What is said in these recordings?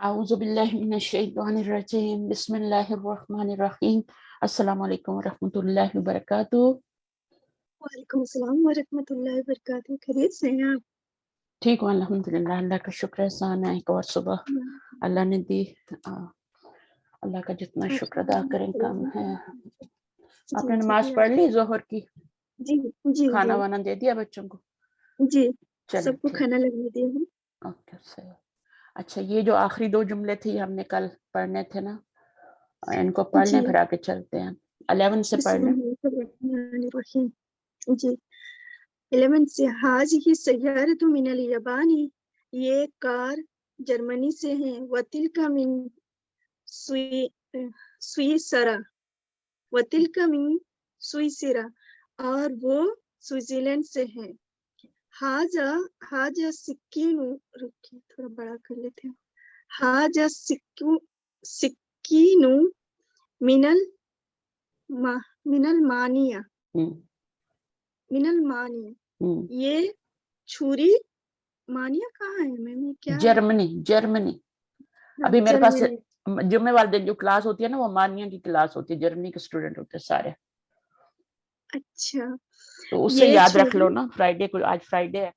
اعوذ باللہ من الشیطان الرجیم بسم اللہ الرحمن الرحیم السلام علیکم ورحمۃ اللہ وبرکاتہ۔ وعلیکم السلام ورحمۃ اللہ وبرکاتہ۔ خیریت سے ہیں آپ؟ ٹھیک ہوں الحمدللہ، اللہ کا شکر احسان ہے، ایک اور صبح اللہ نے دی۔ اللہ کا جتنا شکر ادا کریں کم ہے۔ آپ نے نماز پڑھ لی ظہر کی؟ جی جی کھانا وانا دے دیا بچوں کو؟ جی چلیں سب کو ٹھیک، کھانا لگا دیا ہوں۔ اوکے صحیح۔ اچھا، یہ جو آخری دو جملے تھے ہم نے کل پڑھنے تھے نا، ان کو پڑھ لیں جی پھر آگے چلتے ہیں۔ 11 سے پڑھ بسم لیں۔ اللہ الرحمن الرحیم۔ جی 11 سے حاضہ سیارۃ من الیابانی، یہ کار جرمنی سے ہیں، وتلک من سوئسرا، وتلک من سوئسرا، اور وہ سوئٹزرلینڈ سے ہیں۔ حاجہ سکین، رکیے تھوڑا بڑا کر لیتے ہیں۔ حاجہ سکین من المانیہ، من المانیہ، یہ چھری مانیہ کہاں ہے میم؟ یہ کیا ہے؟ جرمنی۔ ابھی میرے پاس جرمنی۔ جمعے والے دن جو کلاس ہوتی ہے نا وہ مانیہ کی کلاس ہوتی ہے، جرمنی کے اسٹوڈنٹ ہوتے ہیں سارے، اچھا تو اس سے یہ یاد رکھ چھری، لو نا۔ فرائیڈے کو، آج فرائیڈے ہے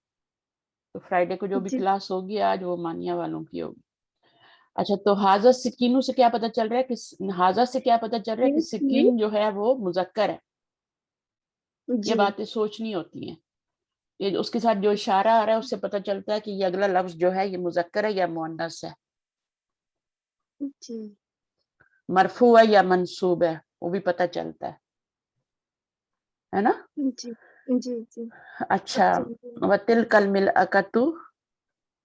تو فرائیڈے کو جو بھی جی کلاس ہوگی آج وہ مانیہ والوں کی ہوگی۔ اچھا، تو حاضہ سکینوں سے کیا پتہ چل رہا ہے کہ حاضہ سے کیا پتہ چل رہا ہے کہ یہ چھری، سکین جو ہے وہ مذکر ہے۔ یہ جی باتیں سوچنی ہوتی ہیں، یہ اس کے ساتھ جو اشارہ آ رہا ہے اس سے پتہ چلتا ہے کہ یہ اگلا لفظ جو ہے یہ مذکر ہے یا مؤنث ہے، جی مرفوع ہے یا منصوب ہے، وہ بھی پتہ چلتا ہے نا۔ جی جی جی اچھا، وَتِلْكَ الْمِلْأَةُ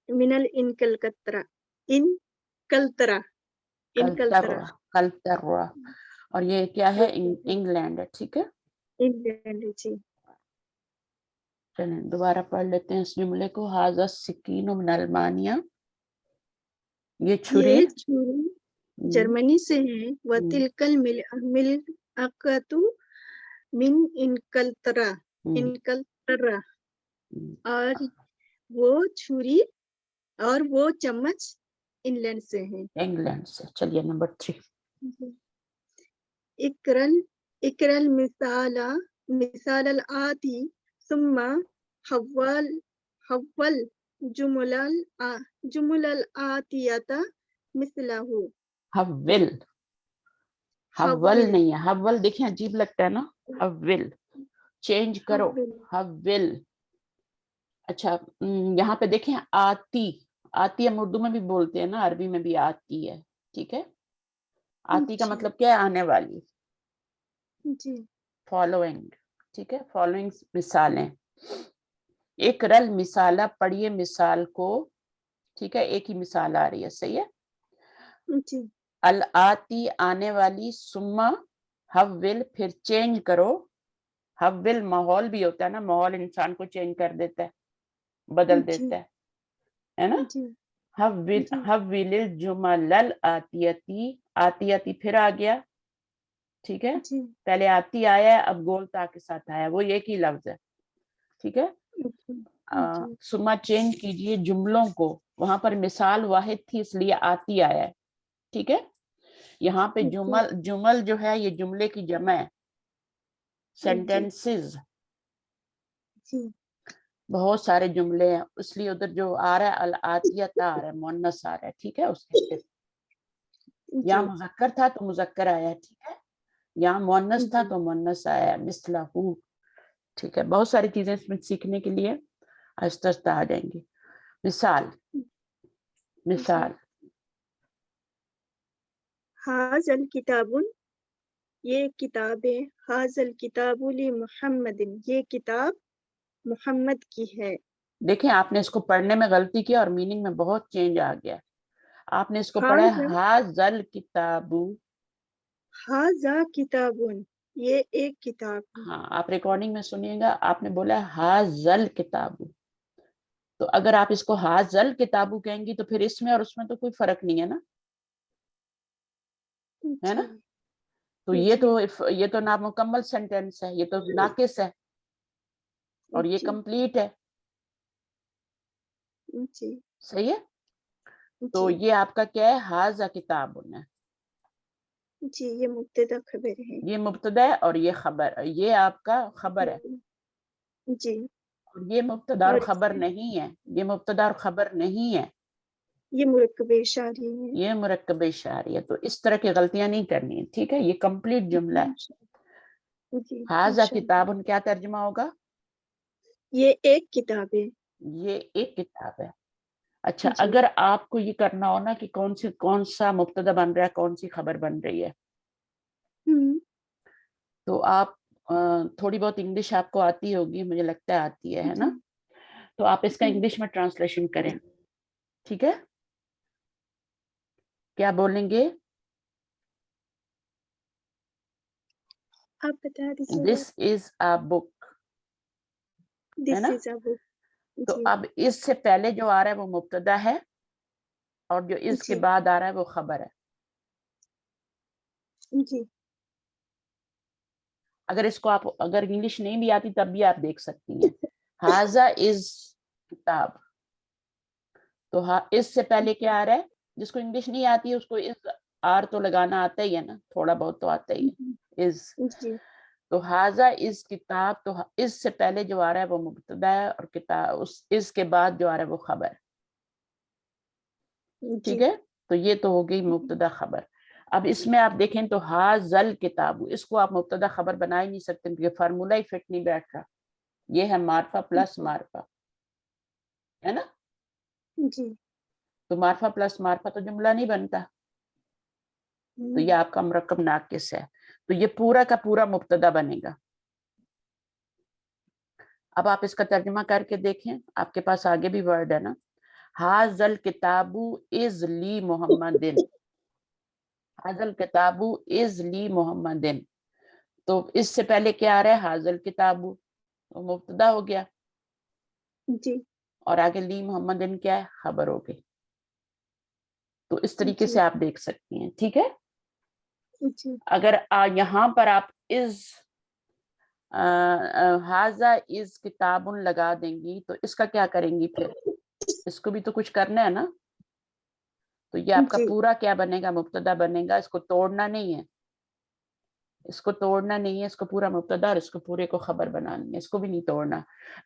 من الانکلکترا، انکلترا، انکلترا، کلتروا، اور یہ کیا ہے؟ انگلینڈ ہے، ٹھیک ہے۔ انگلینڈ، جی چلیں دوبارہ پڑھ لیتے ہیں اس جملے کو۔ حاضہ سکین من المانیہ، یہ چھری یہ چھری جرمنی سے ہیں، وَتِلْكَ الْمِلْأَةُ من انکلترا، انکلترا، اور وہ چھری اور وہ چمچ انگلینڈ سے ہیں۔ انگلینڈ سے۔ چلیے نمبر 3۔ اقرأ مثال الآتی ثم حول جمل الآتیۃ مثلہ۔ حول، حول نہیں ہے، حول دیکھیں عجیب لگتا ہے نا، حول چینج کرو، حول۔ اچھا یہاں پہ دیکھیں آتی، آتی ہم اردو میں بھی بولتے ہیں نا، عربی میں بھی آتی ہے، ٹھیک ہے۔ آتی کا مطلب کیا ہے؟ آنے والی، جی فالوئنگ، ٹھیک ہے، فالوئنگ مثالیں۔ اقرأ مثالہ، پڑھیے مثال کو، ٹھیک ہے، ایک ہی مثال آ رہی ہے، صحیح ہے۔ جی الآتی آنے والی، ثم حول پھر چینج کرو، حول ماحول بھی ہوتا ہے نا، ماحول انسان کو چینج کر دیتا ہے، بدل جی دیتا ہے نا۔ جی حول الجمل الآتیتی، آتیتی پھر آ گیا، ٹھیک ہے، جی پہلے آتی آیا ہے، اب گول تا کے ساتھ آیا، وہ ایک ہی لفظ ہے، ٹھیک ہے۔ ثم چینج کیجئے جملوں کو، وہاں پر مثال واحد تھی اس لیے آتی آیا ہے، ٹھیک ہے۔ یہاں پہ جمل جو ہے یہ جملے کی جمع ہے، سینٹینسز، بہت سارے جملے ہیں، اس لیے ادھر جو آ رہا ہے الآتیۃ آ رہا ہے، مؤنث آ رہا ہے، ٹھیک ہے۔ اس کے یہاں مذکر تھا تو مذکر آیا ہے، ٹھیک ہے، یہاں مؤنث تھا تو مؤنث آیا ہے، مثلہ، ٹھیک ہے۔ بہت ساری چیزیں اس میں سیکھنے کے لیے آہستہ آہستہ آ جائیں گی۔ مثال، مثال، ھذا الکتاب، یہ کتاب ہے، ھذا الکتاب لمحمد، یہ کتاب محمد کی ہے۔ دیکھیں آپ نے اس کو پڑھنے میں غلطی کی اور میننگ میں بہت چینج آ گیا۔ آپ نے اس کو پڑھا ہے ھذا الکتاب، ھذا کتاب، یہ ایک کتاب ہے۔ ہاں آپ ریکارڈنگ میں سنیے گا، آپ نے بولا ھذا الکتاب، تو اگر آپ اس کو ھذا الکتاب کہیں گی تو پھر اس میں اور اس میں تو کوئی فرق نہیں ہے نا، ہے نا۔ تو یہ تو نامکمل سینٹینس ہے، یہ تو ناقص ہے، اور یہ کمپلیٹ ہے، صحیح ہے۔ تو جی یہ آپ کا کیا ہے؟ ہاذا کتابن ہے، جی یہ مبتدا خبر ہے. یہ مبتدا ہے اور یہ خبر، یہ آپ کا خبر ہے. جی اور یہ مبتدا اور اور خبر نہیں ہے، یہ مبتدا اور خبر نہیں ہے، یہ مرکب اشاری ہے. یہ مرکب اشاری ہے. تو اس طرح کی غلطیاں نہیں کرنی ہے، ٹھیک ہے. یہ کمپلیٹ جملہ ہے. جی ہاذا ماشاء اللہ. کتابن کیا ترجمہ ہوگا؟ یہ ایک کتاب ہے. یہ ایک کتاب ہے. اچھا، جی اگر آپ کو یہ کرنا ہو نا کہ کون سا مبتدا بن رہا ہے، کون سی خبر بن رہی ہے، تو آپ تھوڑی بہت انگلش آپ کو آتی ہوگی، مجھے لگتا ہے آتی ہے نا. تو آپ اس کا انگلش میں ٹرانسلیشن کریں، ٹھیک ہے. کیا بولیں گے؟ آپ بتا دیجیے گا. دس از اے بک، ہے دس نا. از اے بک. تو جی اب اس سے پہلے جو آ رہا ہے وہ مبتدا ہے، اور جو اس کے جی بعد آ رہا ہے وہ خبر ہے. جی اگر اس کو آپ اگر انگلش نہیں بھی آتی تب بھی آپ دیکھ سکتی ہیں. ہاذا از کتاب، تو اس سے پہلے کیا آ رہا ہے؟ جس کو انگلش نہیں آتی ہے اس کو اس آر تو لگانا آتا ہی ہے نا، تھوڑا بہت تو آتا ہی ہے. از، جی تو ہاذا از کتاب، تو اس سے پہلے جو آ رہا ہے وہ مبتدا ہے، اور کتاب اس کے بعد جو آ رہا ہے وہ خبر. ٹھیک جی ہے. تو یہ تو ہو گئی مبتدا خبر. اب اس میں آپ دیکھیں تو ہاذل کتاب، اس کو آپ مبتدا خبر بنا ہی نہیں سکتے کیونکہ فارمولا ہی فٹ نہیں بیٹھ رہا. یہ ہے معرفہ پلس معرفہ، ہے نا. جی تو معرفہ پلس معرفہ تو جملہ نہیں بنتا. تو یہ آپ کا مرکب ناقص ہے. تو یہ پورا کا پورا مبتدا بنے گا. اب آپ اس کا ترجمہ کر کے دیکھیں، آپ کے پاس آگے بھی ورڈ ہے نا. ہاذل کتابو از لی محمدن، ہاذل کتابو از لی محمدن. تو اس سے پہلے کیا آ رہا ہے؟ ہاذل کتابو، تو مبتدا ہو گیا، جی اور آگے لی محمدن کیا ہے؟ خبر ہو گئی. تو اس طریقے جی سے آپ دیکھ سکتی ہیں، ٹھیک ہے. جی اگر یہاں پر آپ از ہاذا از کتاب لگا دیں گی تو اس کا کیا کریں گی پھر؟ اس کو بھی تو کچھ کرنا ہے نا. تو یہ آپ کا جی پورا کیا بنے گا؟ مبتدا بنے گا. اس کو توڑنا نہیں ہے، اس کو توڑنا نہیں ہے، اس کو پورا مبتدا اور اس کو پورے کو خبر بنانی ہے. اس کو بھی نہیں توڑنا.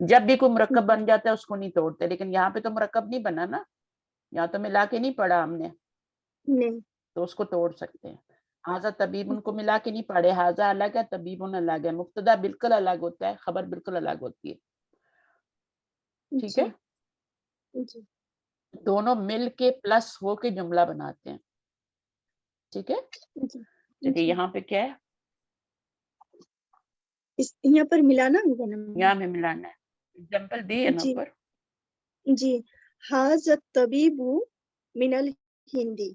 جب بھی کوئی مرکب بن جاتا ہے اس کو نہیں توڑتے، لیکن یہاں پہ تو مرکب نہیں بنا نا، یہاں تو ملا کے نہیں پڑھا ہم نے، نہیں تو اس کو توڑ سکتے ہیں. ہاذا طبیبن کو ملا کے نہیں پڑھے، ہاذا الگ ہے، طبیبن الگ ہے. مبتدا بالکل الگ ہوتا ہے، خبر بالکل الگ ہوتی ہے. ٹھیک ہے. جی جی دونوں مل کے پلس ہو کے جملہ بناتے ہیں. ٹھیک ہے. جی چلیے جی یہاں پہ کیا ہے؟ یہاں پر ملانا ہوگا نا. یہاں پہ ملانا ہے. اگزامپل دی ہے نا جی اوپر. جی ہاذا الطبیب من الہندی.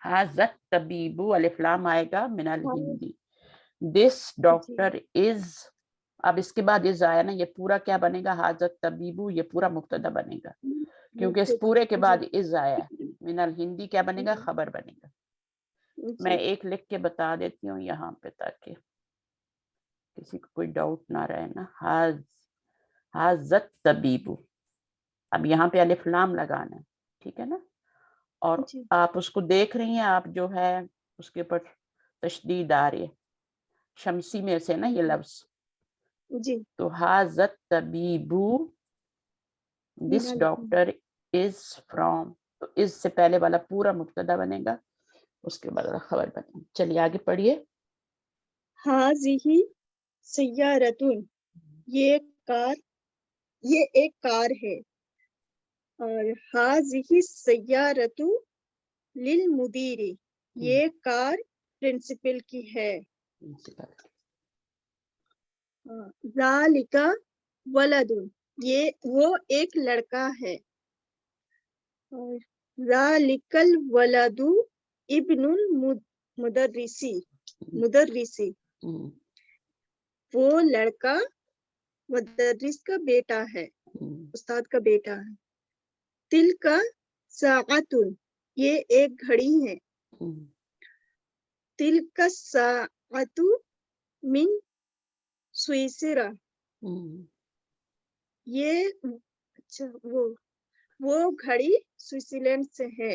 ہاذا الطبیب، الف لام آئے گا من ہاں الہندی. دس جی ڈاکٹر از، اب اس کے بعد از آیا نا، یہ پورا کیا بنے گا؟ ہاذا الطبیب، یہ پورا مبتدا بنے گا کیونکہ اس مبتدا. پورے کے جی بعد از آیا ہے. من الہندی کیا بنے گا؟ خبر بنے گا. میں جی ایک لکھ کے بتا دیتی ہوں یہاں پہ تاکہ کسی کو کوئی ڈاؤٹ نہ رہے نا. ہاذا الطبیب، اب یہاں پہ الف لام لگانا ہے، ٹھیک ہے نا. اور جی آپ اس کو دیکھ رہی ہیں، آپ جو ہے اس کے اوپر تشدید آ رہی ہے، شمسی میں سے نا یہ لفظ. جی تو ہاذا الطبیب، من دس الہند. ڈاکٹر از فرام، تو اس سے پہلے والا پورا مبتدا بنے گا، اس کے بعد خبر بنے گی. چلیے آگے پڑھیے. ہاذہ سیارۃ، یہ کار، یہ ایک کار ہے. اور ہاذہ سیارۃ للمدیر، یہ کار پرنسپل کی ہے. ذالک ولد، یہ وہ ایک لڑکا ہے. اور ذالک الولد ابن المدرسی، مدرسی، وہ لڑکا مدرس کا بیٹا ہے، استاد کا بیٹا ہے. تلک ساعۃ، یہ ایک گھڑی ہے. تلک الساعۃ من سویسرا، یہ اچھا وہ گھڑی سوئٹزرلینڈ سے ہے.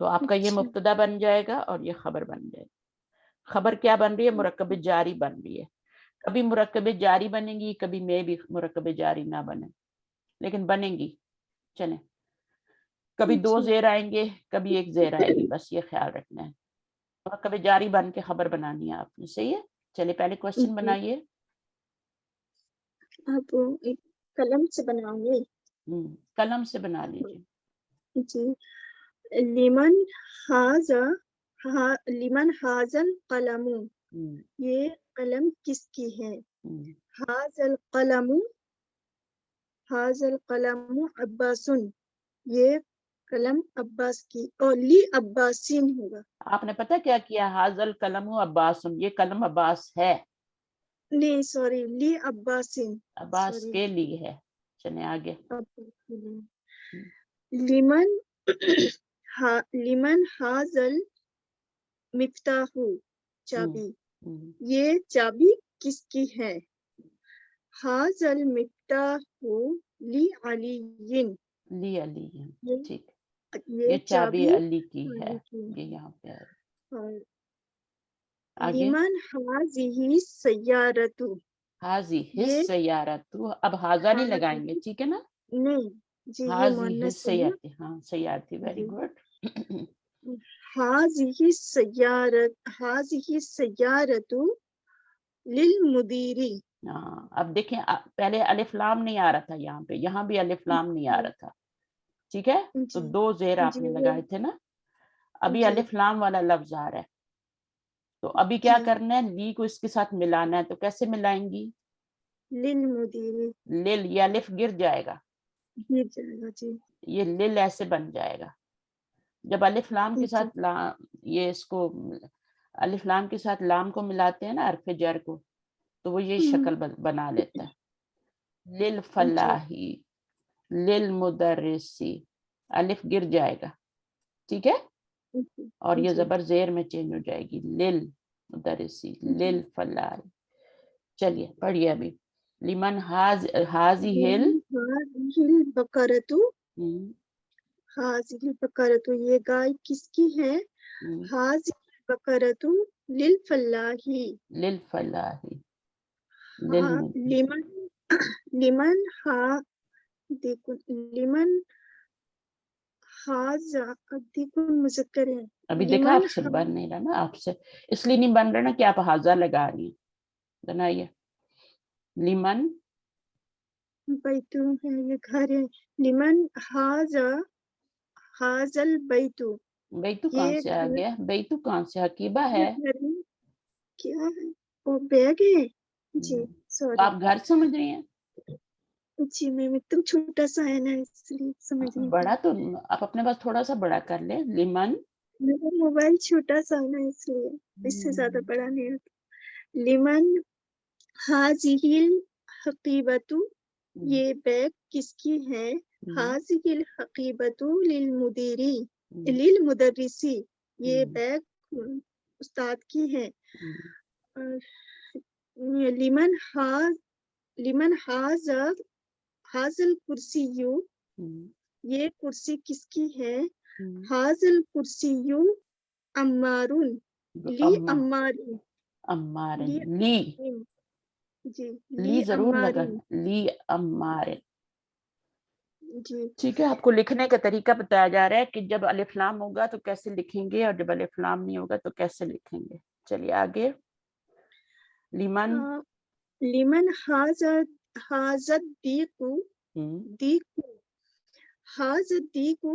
تو آپ کا یہ اچھا مبتدا بن جائے گا اور یہ خبر بن جائے گا. خبر کیا بن رہی ہے؟ مرکب جاری بن رہی ہے. کبھی مرکب جاری بنے گی، کبھی میں بھی مرکب جاری نہ بنے، لیکن بنیں گی. چلیں، کبھی 2 اچھا زیر آئیں گے، کبھی 1 زیر آئے گی، بس یہ خیال رکھنا ہے. مرکب جاری بن کے خبر بنانی ہے آپ نے. صحیح ہے. چلے پہلے کوشچن جی. بنائیے. آپ ایک قلم سے بناؤں گے؟ قلم سے بنا لیجیے. جی. لمن لمن حاضل قلم، یہ قلم کس کی ہے؟ حاضل قلم عباسن، یہ قلم عباس کی، اور لی عباسین ہوگا. آپ نے پتہ کیا کیا؟ حاضل قلم عباس، یہ قلم عباس ہے. نہیں سوری، لی عباسین. عباس کے لیے ہے. چلیں آگے. لمن لمن حاضل مفتاح، چابی، یہ چابی کس کی ہے؟ حاضل مفتاح لی علی، لی علی. ٹھیک، یہ یہ چابی علی کی ہے. یہ یہاں پہ ہے. آگے. لمن حاضی سیارت، حاضی یہ سیارت. اب حاضہ نہیں لگائیں گے، ٹھیک ہے نا؟ نہیں جی، یہ حاضی مؤنث ہے نا. سیارتی. ہاں سیارتی. ویری جی. گڈ. حاضی سیارت للمدیری. ہاں اب دیکھیں، پہلے الف لام نہیں آ رہا تھا یہاں پہ، یہاں بھی الف لام نہیں آ رہا تھا. ٹھیک ہے، تو جی 2 زیر آپ جی نے لگائے تھے نا. ابھی جی الف لام والا لفظ آ رہا ہے. تو ابھی کیا جی کرنا ہے؟ لی کو اس کے ساتھ ملانا ہے. تو کیسے ملائیں گی؟ للمدیری، لل، یہ الف گر جائے گا، گر جائے گا. جی یہ لل ایسے بن جائے گا. جب الف لام کے جی ساتھ یہ اس کو الف لام کے ساتھ لام کو ملاتے ہیں نا، حرف جر کو، تو وہ یہ شکل بنا لیتا ہے. للفلاحی، للمدرسی، الف گر جائے گا. ٹھیک ہے، اور یہ جی زبر زیر میں چینج ہو جائے گی. للمدرسی، للفلاح. چلیے پڑھیے ابھی. لمن حاضی البقرۃ، حاضی البقرۃ، یہ گائے کس کی ہے؟ حاضی البقرۃ للفلاح، للفلاح. لمن لمن لمن حاض، دیکھو مذکر ہے. ابھی دیکھا لمن آپ سے بن نہیں رہا نا، آپ سے اس لیے نہیں بن رہا نا کہ آپ حاضہ لگا رہی ہیں. بنائیے. لمن بیتو ہے، یہ گھر ہے. لمن حاضل بیتو، بیتو کہاں یہ سے آ گیا؟ بیتو کہاں سے؟ حقیبہ یہ ہے. گھر میں کیا ہے؟ وہ بیگ ہے. جی تو سوری. آپ گھر سمجھ رہی ہیں؟ جی میم ایک دم چھوٹا سا ہے نا، اس لیے سمجھ نہیں پا. بڑا تو آپ اپنے پاس تھوڑا سا بڑا کر لیں. لمن، میرا موبائل چھوٹا سا ہے نا، اس لیے اس سے زیادہ بڑا نہیں ہوتا. لمن حاضی الحقیبۃ، یہ بیگ کس کی ہے؟ حاضی الحقیبۃ للمدیری، للمدرسی، یہ بیگ استاد کی ہے. لمن حاضل کرسی، یہ کرسی کس کی ہے؟ حاضل کرسی عمارن، لی عمارن. عمارن. لی لی، جی لی ضرور عمارن. لگانا. لی عمارن. جی ٹھیک ہے، آپ کو لکھنے کا طریقہ بتایا جا رہا ہے کہ جب الف لام ہوگا تو کیسے لکھیں گے، اور جب الف لام نہیں ہوگا تو کیسے لکھیں گے. چلیے آگے. لمن لمن حاضت دیکو، حاضت دیکو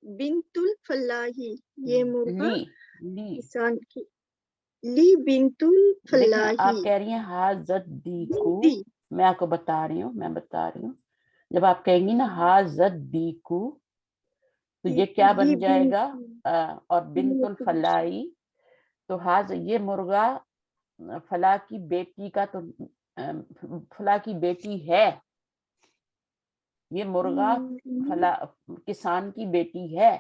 بنت الفلاحی، یہ مرغا لی کسان کی. لی بنت دیکھیں، الفلاحی. آپ کہہ رہی ہیں حاضت دی کو، دی. میں آپ کو بتا رہی ہوں. جب آپ کہیں گی نا حاضت دی کو، تو یہ کیا لی بن جائے گا؟ اور بنت بنت الفلاحی، تو یہ مرغا فلاح کی بیٹی کا، تو فلاح کی بیٹی ہے. یہ مرغا فلاح کسان کی بیٹی ہے.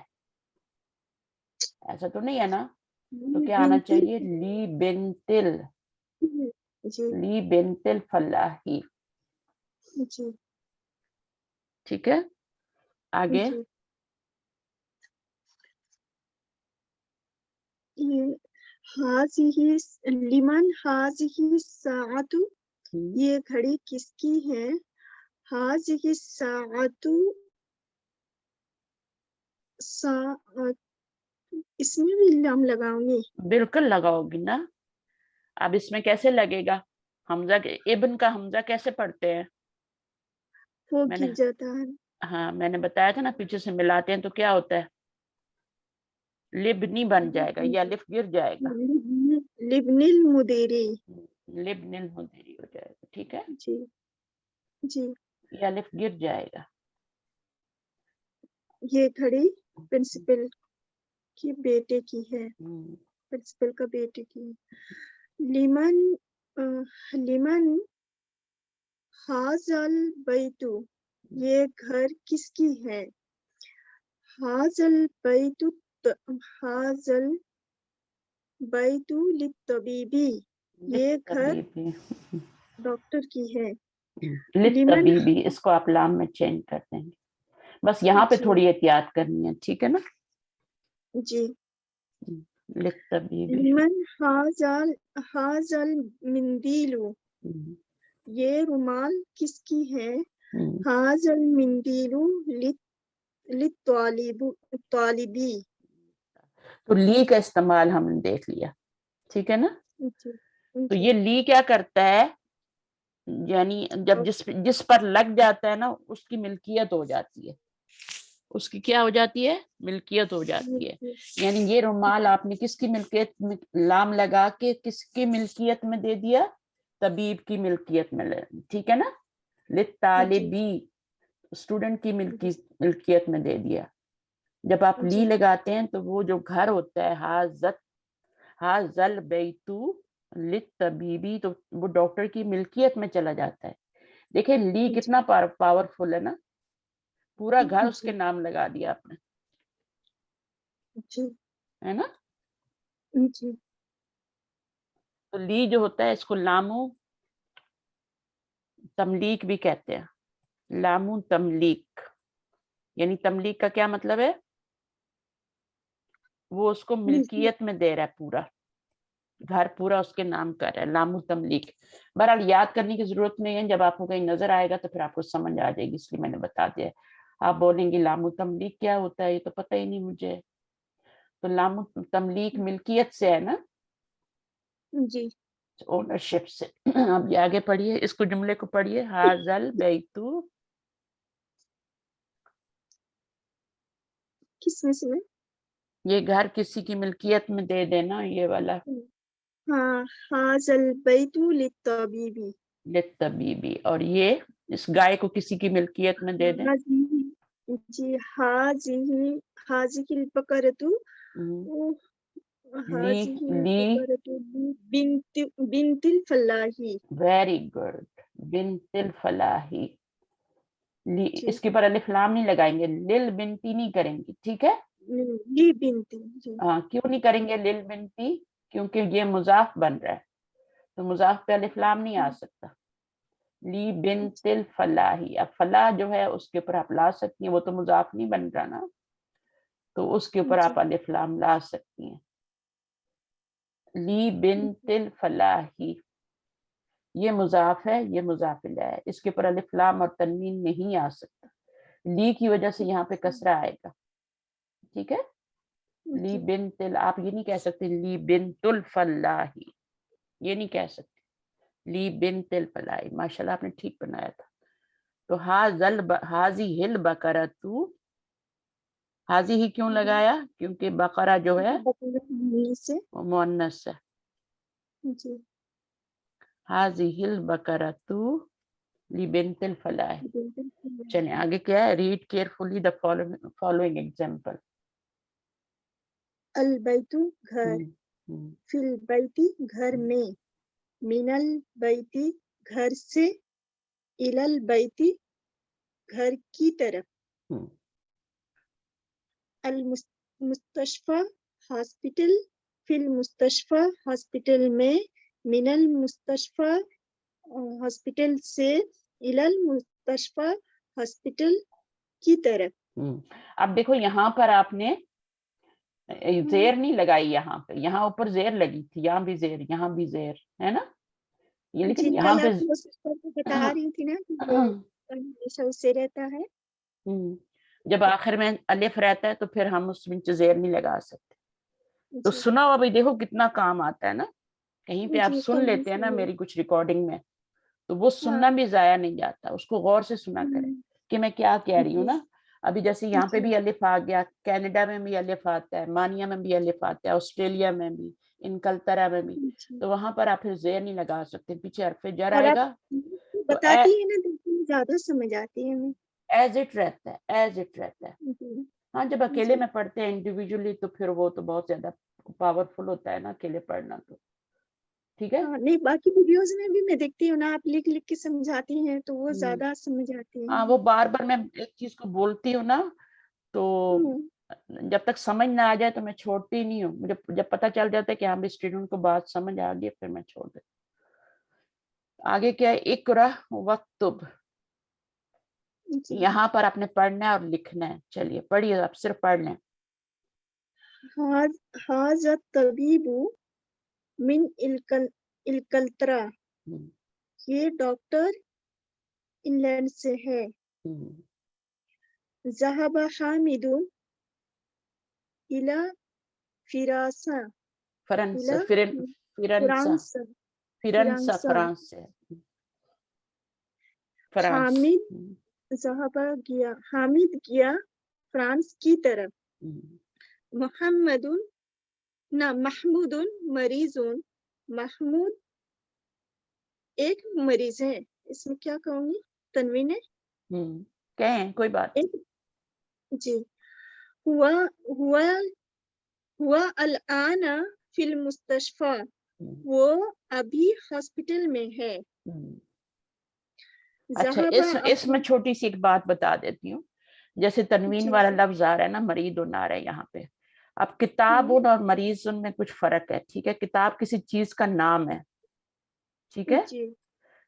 ایسا تو نہیں ہے نا؟ تو کیا آنا چاہیے؟ لی بنتل، جی لی بنتل فلاحی. جی ٹھیک ہے، آگے. جی. یہ حاضی لمن حاضی ساعت یہ گھڑی کس کی ہے حاضی ساعت ساعت اس میں بھی لام لگاؤں گی بالکل لگاؤ گی نا. اب اس میں کیسے لگے گا؟ حمزہ ابن کا حمزہ کیسے پڑھتے ہیں؟ وہ میں نے گر جاتا ہے ہاں میں نے بتایا تھا نا پیچھے سے ملاتے ہیں تو کیا ہوتا ہے؟ لبنی بن جائے گا یا الف گر جائے گا. لبن المدیری لبن المدری ہو جائے گا. ٹھیک ہے جی جی یا الف گر جائے گا. یہ گھڑی پرنسپل کی بیٹے کی ہے پرنسپل کا بیٹے کی ہے لیمن حاضل بیتو یہ گھر کس کی ہے حاضل بیتو للطبیبی یہ گھر ڈاکٹر کی ہے للطبیبی اس کو آپ لام میں چینج کر دیں گے. بس یہاں پہ جی تھوڑی احتیاط کرنی ہے. ٹھیک ہے نا. جی للطبیبی لمن حاضل مندیلو یہ رومال کس کی ہے حاضل مندیلو للطالبی تو لی کا استعمال ہم نے دیکھ لیا. ٹھیک ہے نا. تو یہ لی کیا کرتا ہے یعنی جب جس پر لگ جاتا ہے نا اس کی ملکیت ہو جاتی ہے. اس کی کیا ہو جاتی ہے؟ ملکیت ہو جاتی ہے. یعنی یہ رومال آپ نے کس کی ملکیت میں لام لگا کے کس کی ملکیت میں دے دیا؟ طبیب کی ملکیت میں. ٹھیک ہے نا. للطالبی اسٹوڈنٹ کی ملکیت میں دے دیا. جب آپ لی لگاتے ہیں تو وہ جو گھر ہوتا ہے حاضل بیتو للطبیبی تو وہ ڈاکٹر کی ملکیت میں چلا جاتا ہے. دیکھیں لی کتنا پاورفل ہے نا. پورا گھر اس کے نام لگا دیا آپ نے ہے نا. تو لی جو ہوتا ہے اس کو لامو تملیک بھی کہتے ہیں. لامو تملیک یعنی تملیک کا کیا مطلب ہے؟ وہ اس کو ملکیت میں دے رہا ہے. پورا گھر پورا اس کے نام کر ہے. لامو تملیک. بہرحال یاد کرنے کی ضرورت نہیں ہے. جب آپ کو کہیں نظر آئے گا تو پھر آپ کو سمجھ آ جائے گی اس لیے میں نے بتا دیا. آپ بولیں گے لامو تملیک کیا ہوتا ہے؟ یہ تو پتہ ہی نہیں مجھے. تو لامو تملیک ملکیت سے ہے نا. جی اونرشپ سے. اب یہ آگے پڑھیے اس کو جملے کو پڑھیے. حاضل بیتو کس میں سے یہ گھر کسی کی ملکیت میں دے دینا. یہ والا ہاں حاضل بیتو للطبیبی للطبیبی اور یہ اس گائے کو کسی کی ملکیت میں دے دیں. جی حاضی البقرۃ بنت الفلاحی. Very good. بنت الفلاحی. اس کے اوپر الف لام نہیں لگائیں گے. لل بنتی نہیں کریں گے. ٹھیک ہے. لی بنتی. ہاں کیوں نہیں کریں گے لل بنتی؟ کیونکہ یہ مضاف بن رہا ہے تو مضاف پہ الف لام نہیں آ سکتا. لی بنت الفلاحی. اب فلاح جو ہے اس کے اوپر آپ لا سکتی ہیں. وہ تو مضاف نہیں بن رہا نا تو اس کے اوپر آپ الف لام لا سکتی ہیں. لی بنت الفلاحی یہ مضاف ہے یہ مضاف الیہ ہے. اس کے اوپر الف لام اور تنوین نہیں آ سکتا. لی کی وجہ سے یہاں پہ کسرہ آئے گا. ٹھیک ہے. لی بنت آپ یہ نہیں کہہ سکتے لی بنت الفلاحی. یہ نہیں کہہ سکتے. لی بنت الفلاحی. ماشاءاللہ آپ نے ٹھیک بنایا تھا. تو حاضی ہل بقرۃ. حاضی ہی کیوں لگایا؟ کیونکہ بقرہ جو ہے وہ مؤنث ہے. حاضی ہل بقرۃ لبنت الفلاح. چلیں آگے کیا ہے؟ Read carefully the following example. البیت گھر. فی البیت گھر میں. من البیت گھر سے. الی البیت گھر کی طرف. المستشفى ہاسپٹل. فی المستشفى ہاسپٹل میں. من المستشفى ہاسپٹل سے. الی المستشفى ہاسپٹل کی طرف. اب دیکھو یہاں پر آپ نے زیر نہیں لگائی یہاں پہ, یہاں اوپر زیر لگی تھی, یہاں بھی زیر, یہاں بھی زیر ہے نا یہ, لیکن جی یہاں کل پہ آپ بتا رہی تھی نا کہ وہ ہمیشہ اس سے رہتا ہے. جب آخر میں الف رہتا ہے تو پھر ہم اس میں زیر نہیں لگا سکتے. تو جی سنا ہوا بھی دیکھو کتنا کام آتا ہے نا, کہیں پہ آپ جی سن لیتے ہیں نا میری کچھ ریکارڈنگ میں, تو وہ سننا بھی ضائع نہیں جاتا, اس کو غور سے سنا کریں کہ میں کیا کہہ رہی ہوں نا. ابھی جیسے یہاں پہ بھی الف آ گیا, کینیڈا میں بھی الف آتا ہے, مانیا میں بھی الف آتا ہے, آسٹریلیا میں بھی, انکلترا میں بھی, تو وہاں پر آپ پھر زیر نہیں لگا سکتے, پیچھے حرف جر اور آئے آپ گا تو بتاتی ہے نا تو زیادہ سمجھ آتی ہے ہمیں. ایز اٹ رہتا ہے, ایز اٹ رہتا ہے. ہاں جب اکیلے جی میں پڑھتے ہیں انڈیویجولی تو پھر وہ تو بہت زیادہ پاورفل ہوتا ہے نا اکیلے پڑھنا, تو ٹھیک ہے. ہاں نہیں باقی ویڈیوز میں بھی میں دیکھتی ہوں نا آپ لکھ لکھ کے سمجھاتی ہیں تو وہ زیادہ سمجھ آتی ہاں ہے. وہ بار بار میں ایک چیز کو بولتی ہوں نا تو جب تک سمجھ نہ آ جائے تو میں چھوڑتی نہیں ہوں. مجھے جب پتہ چل جاتا ہے کہ ہم اسٹوڈنٹ کو بات سمجھ آ گئی پھر میں چھوڑ دیتی. آگے کیا ہے, اقرا وکتب, جی یہاں پر آپ نے پڑھنا ہے اور لکھنا ہے. چلیے پڑھیے, آپ صرف پڑھ لیں. حاذ الطبیب من الکلترا, یہ ڈاکٹر انگلینڈ سے ہے. ذهب حامد إلى فرنسا فرنسا, إلى فرنسا, فرنسا, فرنسا. فرانس سے, فرانس. حامد گیا فرانس کی طرف. محمود مریض, محمود ایک مریض ہے. اس میں کیا کہوں گی, تنوین ہے, کہیں کوئی بات. جی. ہوا الآن فی المستشفى, وہ ابھی ہاسپٹل میں ہے. اچھا اس میں چھوٹی سی ایک بات بتا دیتی ہوں. جیسے تنوین والا لفظ آ رہا ہے نا, مریض آ رہا ہے یہاں پہ. اب کتاب اور مریض میں کچھ فرق ہے, ٹھیک ہے. کتاب کسی چیز کا نام ہے, ٹھیک ہے,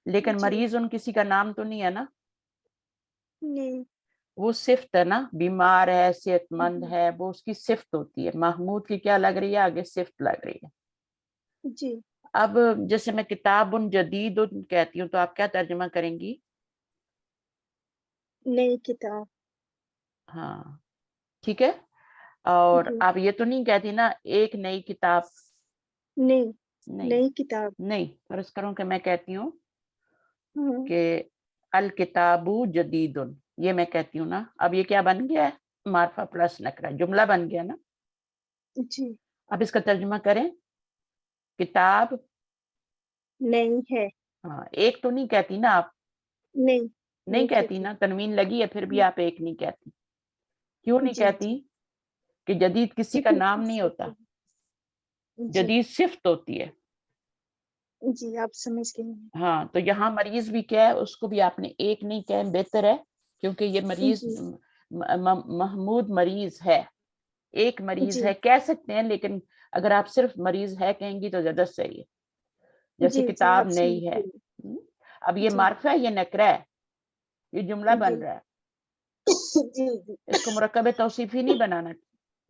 لیکن مریض کسی کا نام تو نہیں ہے نا, وہ صفت ہے نا. بیمار ہے, صحت مند ہے, وہ اس کی صفت ہوتی ہے. محمود کی کیا لگ رہی ہے, آگے صفت لگ رہی ہے. جی. اب جیسے میں کتاب جدید کہتی ہوں تو آپ کیا ترجمہ کریں گی؟ نئی کتاب. ہاں ٹھیک ہے. اور آپ یہ تو نہیں کہتی نا ایک نئی کتاب, نہیں, نہیں نئی کتاب نہیں. فرض کروں کہ میں کہتی ہوں کہ الکتاب جدید, یہ میں کہتی ہوں نا, اب یہ کیا بن گیا ہے, معرفہ پلس نکرہ, جملہ بن گیا نا. جی. اب اس کا ترجمہ کریں, کتاب نہیں ہے. ہاں, ایک تو نہیں کہتی نا آپ, نہیں کہتی نا, تنوین لگی ہے پھر بھی آپ ایک نہیں کہتی. کیوں نہیں کہتی؟ کہ جدید کسی کا نام نہیں ہوتا, جدید صفت ہوتی ہے. جی آپ سمجھ گئے. ہاں تو یہاں مریض بھی کیا ہے, اس کو بھی آپ نے ایک نہیں کہے, بہتر ہے, کیونکہ یہ مریض محمود مریض ہے, ایک مریض ہے کہہ سکتے ہیں, لیکن اگر آپ صرف مریض ہے کہیں گی تو زیادہ صحیح ہے. جیسے کتاب نہیں ہے. اب یہ معرفہ ہے, یہ نکرہ ہے, یہ جملہ بن رہا ہے. اس کو مرکب توصیفی نہیں بنانا,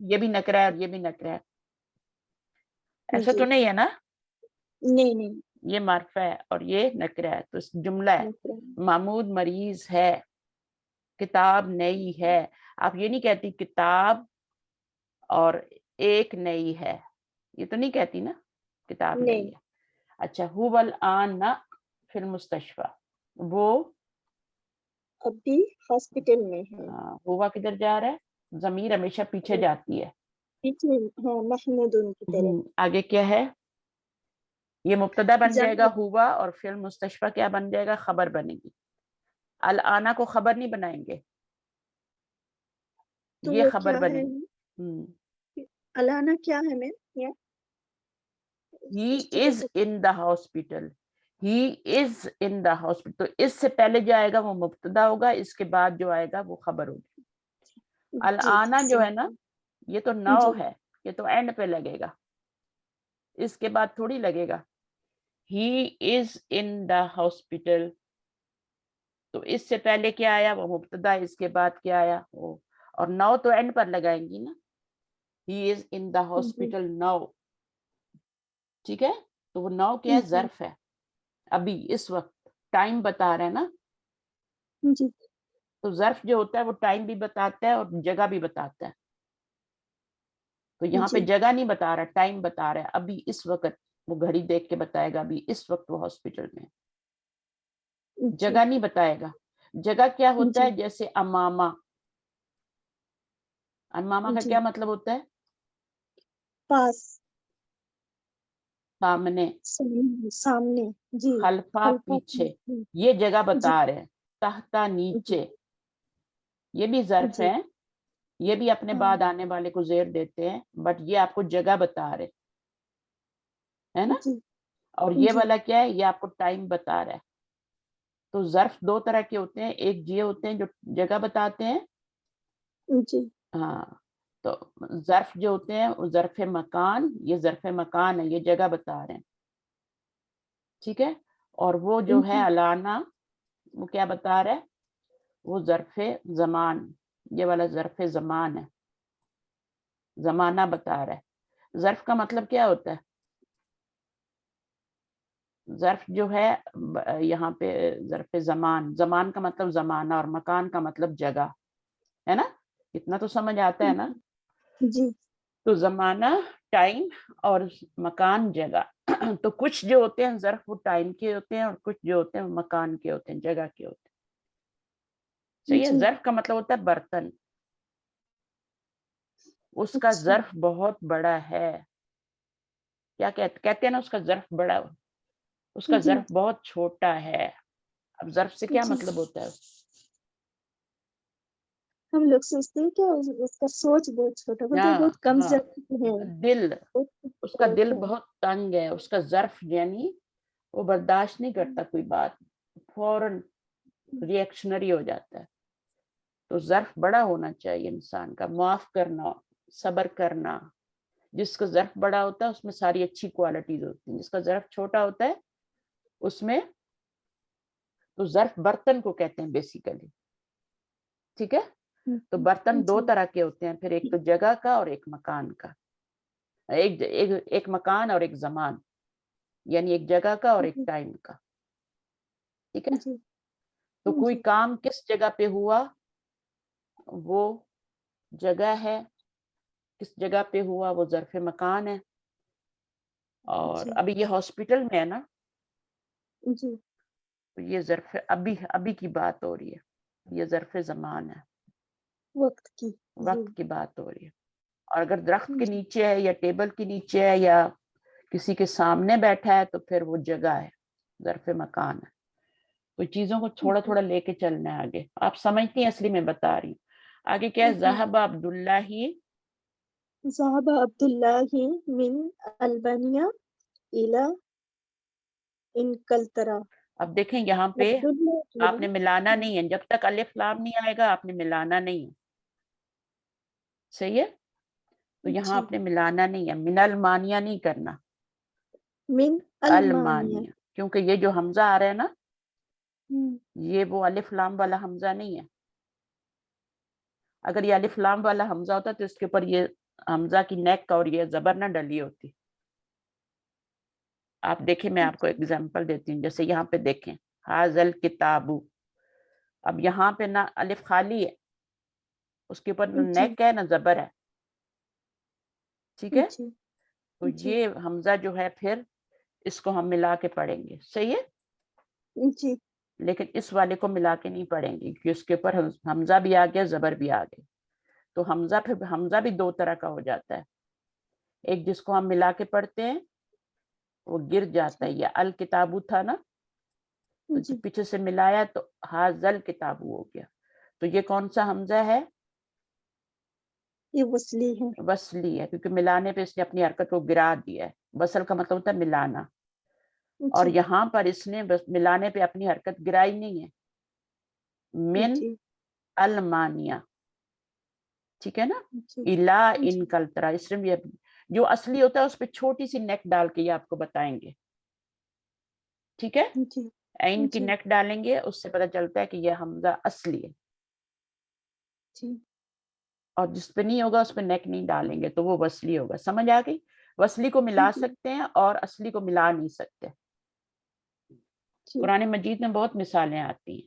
یہ بھی نکرہ ہے اور یہ بھی نکرہ ہے, ایسا تو نہیں ہے نا. نہیں, یہ معرفہ ہے اور یہ نکرہ ہے, تو جملہ ہے. محمود مریض ہے, کتاب نئی ہے. آپ یہ نہیں کہتی کتاب اور ایک نئی ہے, یہ تو نہیں کہتی نا, کتاب نئی ہے. اچھا, هو الآن فی المستشفى, وہ ابھی ہاسپٹل میں ہے. ہوا کدھر جا رہا ہے, ضمیر ہمیشہ پیچھے جاتی ہے. محمود کی طرف. آگے کیا ہے, یہ مبتدا بن جائے گا ہوا, اور فی المستشفى کیا بن جائے گا, خبر بنے گی. الآن کو خبر نہیں بنائیں گے, یہ خبر بنے گی. الآن کیا ہے میں, He is in the hospital. He is in the hospital. تو اس سے پہلے جو آئے گا وہ مبتدا ہوگا, اس کے بعد جو آئے گا وہ خبر ہوگی. الآنا جو ہے نا, یہ تو نو ہے, یہ تو اینڈ پہ لگے گا, اس کے بعد تھوڑی لگے گا. He is in the hospital. تو اس سے پہلے کیا آیا, وہ مبتدا, اس کے بعد کیا آیا وہ, اور نو تو اینڈ پر لگائیں گی نا. he is in the hospital now. ٹھیک ہے, تو وہ now کیا ہے, جی ظرف ہے, ابھی اس وقت ٹائم بتا رہا ہے نا. جی تو ظرف جو ہوتا ہے وہ ٹائم بھی بتاتا ہے اور جگہ بھی بتاتا ہے. تو یہاں پہ جی جگہ نہیں بتا رہا, ٹائم بتا رہا ہے, ابھی اس وقت وہ گھڑی دیکھ کے بتائے گا ابھی اس وقت وہ ہاسپٹل میں. جی جگہ نہیں بتائے گا. جگہ کیا ہوتا ہے, جی جیسے امامہ. امامہ کا جی کیا مطلب ہوتا ہے, پاس, سامنے, سامنے, جی خلفہ خلفہ, پیچھے, یہ جگہ جی بتا رہے ہیں. تحتا جی نیچے, یہ بھی ظرف جی ہے, یہ بھی اپنے ہاں بعد آنے والے کو زیر دیتے ہیں, بٹ یہ آپ کو جگہ بتا رہے ہے نا. جی اور یہ جی والا کیا ہے, یہ آپ کو ٹائم بتا رہا ہے. تو ظرف دو طرح کے ہوتے ہیں, ایک یہ ہوتے ہیں جو جگہ بتاتے ہیں. جی ہاں, تو ظرف جو ہوتے ہیں وہ ظرف مکان, یہ ظرف مکان ہے, یہ جگہ بتا رہے ہیں. ٹھیک ہے, اور وہ جو ہے جی علانہ, وہ کیا بتا رہا ہے, وہ ظرف زمان, یہ والا ظرف زمان ہے, زمانہ بتا رہا ہے. ظرف کا مطلب کیا ہوتا ہے, ظرف جو ہے یہاں پہ ظرف زمان, زمان کا مطلب زمانہ اور مکان کا مطلب جگہ ہے نا. اتنا تو سمجھ آتا ہے نا. جی تو زمانہ ٹائم اور مکان جگہ. تو کچھ جو ہوتے ہیں ظرف وہ ٹائم کے ہوتے ہیں, اور کچھ جو ہوتے ہیں وہ مکان کے ہوتے ہیں, جگہ کے ہوتے ہیں. صحیح ہے. جی ظرف کا مطلب ہوتا ہے برتن, اس کا اچھا ظرف بہت بڑا ہے. کیا کہتے ہیں نا, اس کا ظرف بڑا, اس کا جی ظرف بہت چھوٹا ہے. اب ظرف سے کیا جی مطلب ہوتا ہے, ہم لوگ سوچتے ہیں کیا اس کا سوچ بہت چھوٹا, بولتے ہاں بہت کم ہاں, ضرورت ہے, دل, اس کا دل بہت بہت تنگ ہے. اس کا ظرف یعنی وہ برداشت نہیں کرتا کوئی بات, فوراً ریئیکشنری ہو جاتا ہے. تو ظرف بڑا ہونا چاہیے انسان کا, معاف کرنا, صبر کرنا. جس کا ظرف بڑا ہوتا ہے اس میں ساری اچھی کوالٹیز ہوتی ہیں, جس کا ظرف چھوٹا ہوتا ہے اس میں, تو ظرف برتن کو کہتے ہیں بیسیکلی. ٹھیک ہے, تو برتن دو جی طرح کے ہوتے ہیں پھر, ایک تو جگہ کا اور ایک مکان کا. ایک مکان اور ایک زمان, یعنی ایک جگہ کا اور ایک جی ٹائم کا. ٹھیک ہے, جی تو کوئی جی کام کس جگہ پہ ہوا, وہ جگہ ہے, کس جگہ پہ ہوا وہ ظرف مکان ہے. اور جی ابھی یہ ہاسپٹل میں ہے نا, جی تو یہ ظرف ابھی کی بات ہو رہی ہے, یہ ظرف زمان ہے, وقت کی, جی وقت کی بات ہو رہی ہے. اور اگر درخت کے جی نیچے ہے یا ٹیبل کے نیچے ہے یا کسی کے سامنے بیٹھا ہے تو پھر وہ جگہ ہے, ظرف مکان ہے. تو چیزوں کو تھوڑا تھوڑا لے کے چلنا ہے آگے, آپ سمجھتی ہیں اصلی میں بتا رہی ہوں. آگے کیا ہے, جی ذہب عبداللہ ہی, ذهب عبد الله من ألبانيا إلى إنكلترا. اب دیکھیں یہاں پہ عبد الله آپ نے ملانا نہیں ہے, جب تک الف لام نہیں آئے گا آپ نے ملانا نہیں ہے. صحیح ہے, تو یہاں جی آپ نے ملانا نہیں ہے, من المانیہ نہیں کرنا, من ألمانيا. المانیہ, کیونکہ یہ جو حمزہ آ رہا ہے نا, ہم، یہ وہ الف لام والا حمزہ نہیں ہے. اگر یہ الف لام والا حمزہ ہوتا تو اس کے اوپر یہ حمزہ کی نیک اور یہ زبر نہ ڈلی ہوتی. آپ دیکھیں, میں آپ کو ایگزامپل دیتی ہوں, جیسے یہاں پہ دیکھیں, حاضل کتابو, اب یہاں پہ نہ الف خالی ہے, اس کے اوپر نہ جی نیک ہے نہ زبر ہے. ٹھیک ہے, جی تو جی یہ حمزہ جو ہے پھر اس کو ہم ملا کے پڑھیں گے. صحیح ہے, جی لیکن اس والے کو ملا کے نہیں پڑھیں گے کیونکہ اس کے اوپر حمزہ بھی آ گیا, زبر بھی آ گئی. تو حمزہ بھی دو طرح کا ہو جاتا ہے, ایک جس کو ہم ملا کے پڑھتے ہیں وہ گر جاتا ہے, یہ الکتابو تھا نا, تو جی جب پیچھے سے ملایا تو حاضل کتابو ہو گیا. تو یہ کون سا حمزہ ہے, یہ وصلی ہے. وصلی ہے, کیونکہ ملانے پہ اس نے اپنی حرکت کو گرا دیا ہے. وصل کا مطلب ہوتا ہے ملانا, اور جی یہاں پر اس نے ملانے پہ اپنی حرکت گرائی نہیں ہے. من جی المانیہ, ٹھیک ہے نا, جی الا جی انکلترا, اس میں جو اصلی ہوتا ہے اس پہ چھوٹی سی نیک ڈال کے یہ آپ کو بتائیں گے. ٹھیک ہے, جی عین کی جی نیک ڈالیں گے, اس سے پتہ چلتا ہے کہ یہ حمزہ اصلی ہے. جی اور جس پہ نہیں ہوگا اس پہ نیک نہیں ڈالیں گے تو وہ وصلی ہوگا. سمجھ آ گئی؟ وصلی کو ملا سکتے ہیں اور اصلی کو ملا نہیں سکتے. قرآن مجید میں بہت مثالیں آتی ہیں.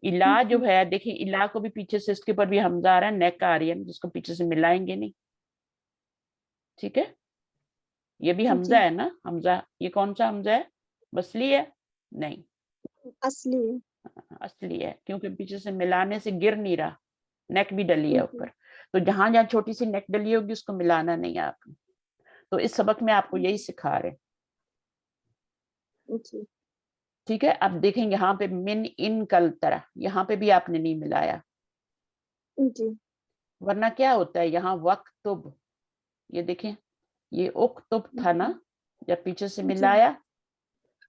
الا جو ہے دیکھیں، الا کو بھی پیچھے سے اس کے اوپر بھی حمزہ آ رہا ہے، نیک آ رہی ہے، جس کو پیچھے سے ملائیں گے نہیں. ٹھیک ہے، یہ بھی حمزہ ہے نا. حمزہ یہ کون سا حمزہ ہے؟ وصلی ہے؟ نہیں، اصلی ہے، کیونکہ پیچھے سے ملانے سے گر نہیں رہا، نیک بھی ڈلی ہے اوپر. تو جہاں جہاں چھوٹی سی نیک ڈلی ہوگی اس کو ملانا نہیں ہے آپ نے. تو اس سبق میں آپ کو یہی سکھا رہے. ٹھیک ہے، اب دیکھیں یہاں پہ من ان کل طرح، یہاں پہ بھی آپ نے نہیں ملایا، ورنہ کیا ہوتا ہے یہاں وقتب. یہ دیکھیں، یہ اکتب تھا نا، جب پیچھے سے ملایا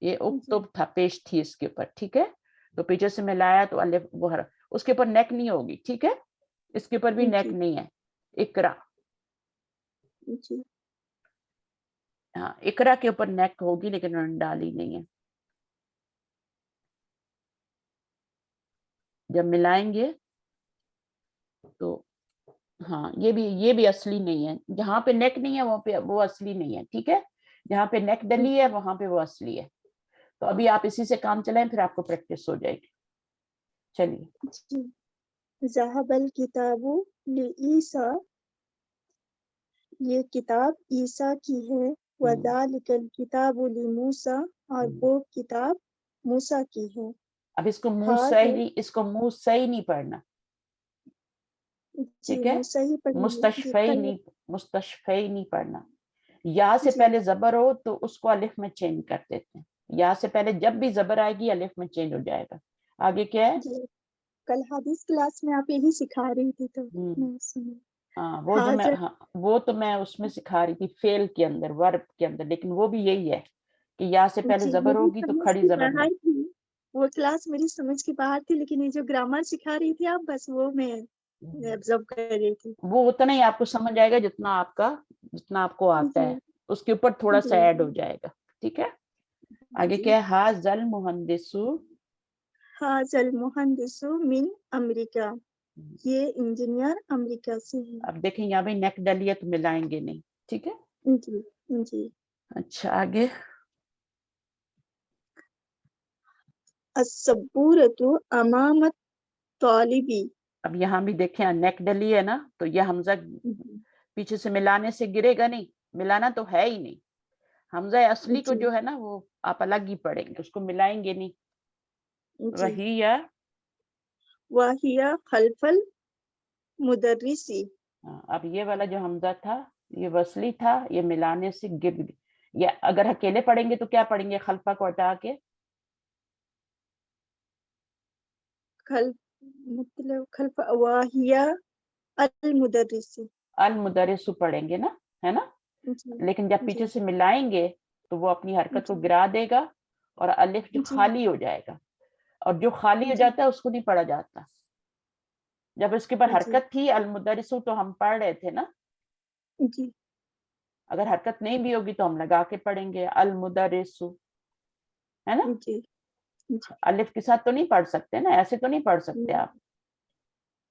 یہ اکتب تھا، پیش تھی اس کے اوپر. ٹھیک ہے، تو پیچھے سے ملایا تو الف وہ حرف، اس کے اوپر نیک نہیں ہوگی. ٹھیک ہے، اس کے اوپر بھی نیک نہیں ہے. اقرا، ہاں اقرا کے اوپر نیک ہوگی لیکن انہوں نے ڈالی نہیں ہے. جب ملائیں گے تو ہاں یہ بھی اصلی نہیں ہے. جہاں پہ نیک نہیں ہے وہاں پہ وہ اصلی نہیں ہے. ٹھیک ہے، جہاں پہ نیک ڈلی ہے وہاں پہ وہ اصلی ہے. تو ابھی آپ اسی سے کام چلائیں، پھر آپ کو پریکٹس ہو جائے گی. چلیے. ذهب الکتاب لعیسیٰ، یہ کتاب عیسیٰ کی ہے. وذالک الکتاب لموسیٰ، اور وہ کتاب موسیٰ کی ہے. اب اس کو منہ صحیح نہیں پڑھنا. ٹھیک ہے، مستشفی نہیں پڑھنا. یا سے پہلے زبر ہو تو اس کو الف میں چینج کر دیتے ہیں. یا سے پہلے جب بھی زبر آئے گی الف میں چینج ہو جائے گا. آگے کیا ہے؟ کل حدیث کلاس میں آپ یہی سکھا رہی تھی تو ہاں وہ تو میں اس میں سکھا رہی تھی فعل کے اندر، ورب کے اندر، لیکن وہ بھی یہی ہے کہ یا سے پہلے زبر ہوگی تو کھڑی زبر میں. وہ کلاس میری سمجھ کے باہر تھی، لیکن یہ جو گرامر سکھا رہی تھی آپ، بس وہ میں ابزرو کر رہی تھی. وہ اتنا ہی آپ کو سمجھ آئے گا جتنا آپ کو آتا ہے، اس کے اوپر تھوڑا سا ایڈ ہو جائے گا. ٹھیک ہے، آگے کیا ہے؟ ھذا المہندس، ھذا المہندس من امریکہ، یہ انجینئر امریکہ سے ہے. اب دیکھیں یہاں بھی نیک ڈلی ہے تو ملائیں گے نہیں. ٹھیک ہے جی. اچھا آگے. السبورۃ امام الطالب، اب یہاں بھی دیکھیں نیک ڈلی ہے نا، تو یہ حمزہ پیچھے سے ملانے سے گرے گا نہیں، ملانا تو ہے ہی نہیں. حمزہ اصلی کو جو ہے نا وہ آپ الگ ہی پڑھیں گے، اس کو ملائیں گے نہیں. وہی خلف المدرس، اب یہ والا جو حمزہ تھا یہ وصلی تھا، یہ ملانے سے گر گئی. یا اگر اکیلے پڑھیں گے تو کیا پڑھیں گے؟ خلفہ کو ہٹا کے خلف وہی المدرس، المدرس پڑھیں گے نا، ہے نا. لیکن جب پیچھے سے ملائیں گے تو وہ اپنی حرکت کو گرا دے گا اور الف جو خالی ہو جائے گا. اور جو خالی ہو جاتا ہے اس کو نہیں پڑھا جاتا. جب اس کے اوپر حرکت تھی المدرس تو ہم پڑھ رہے تھے نا. اگر حرکت نہیں بھی ہوگی تو ہم لگا کے پڑھیں گے المدرس، ہے نا. الف کے ساتھ تو نہیں پڑھ سکتے نا، ایسے تو نہیں پڑھ سکتے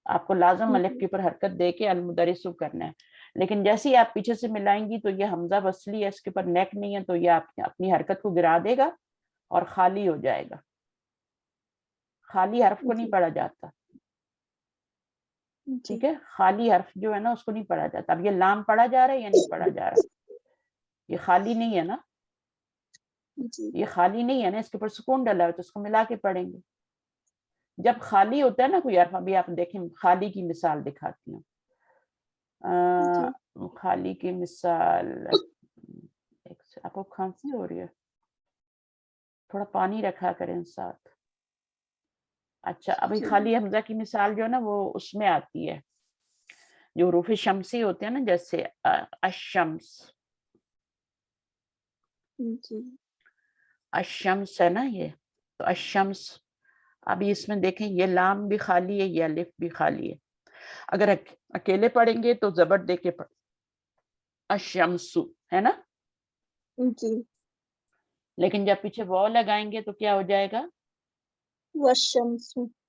آپ کو لازم الف کے اوپر حرکت دے کے المدرس کرنا ہے. لیکن جیسے ہی آپ پیچھے سے ملائیں گی تو یہ حمزہ وصلی ہے، اس کے اوپر نیک نہیں ہے، تو یہ آپ اپنی حرکت کو گرا دے گا اور خالی ہو جائے گا. خالی حرف کو نہیں پڑھا جاتا. ٹھیک ہے، خالی حرف جو ہے نا اس کو نہیں پڑھا جاتا. اب یہ لام پڑھا جا رہا ہے یا نہیں پڑھا جا رہا؟ یہ خالی نہیں ہے نا، یہ خالی نہیں ہے نا، اس کے اوپر سکون ڈلا ہے تو اس کو ملا کے پڑھیں گے. جب خالی ہوتا ہے نا کوئی حرف، ابھی آپ دیکھیں خالی کی مثال دکھاتی ہوں. خالی کی مثال، آپ کو کھانسی ہو رہی ہے؟ تھوڑا پانی رکھا کریں ساتھ. اچھا ابھی خالی حمزہ کی مثال جو ہے نا وہ اس میں آتی ہے جو حروف شمسی ہوتے ہیں نا، جیسے الشمس، الشمس ہے نا یہ، تو الشمس. ابھی اس میں دیکھیں یہ لام بھی خالی ہے، یہ الف بھی خالی ہے. اگر اکیلے پڑھیں گے تو زبر دے کے پڑھ الشمس، ہے نا. لیکن جب پیچھے واو لگائیں گے تو کیا ہو جائے گا؟ والشمس.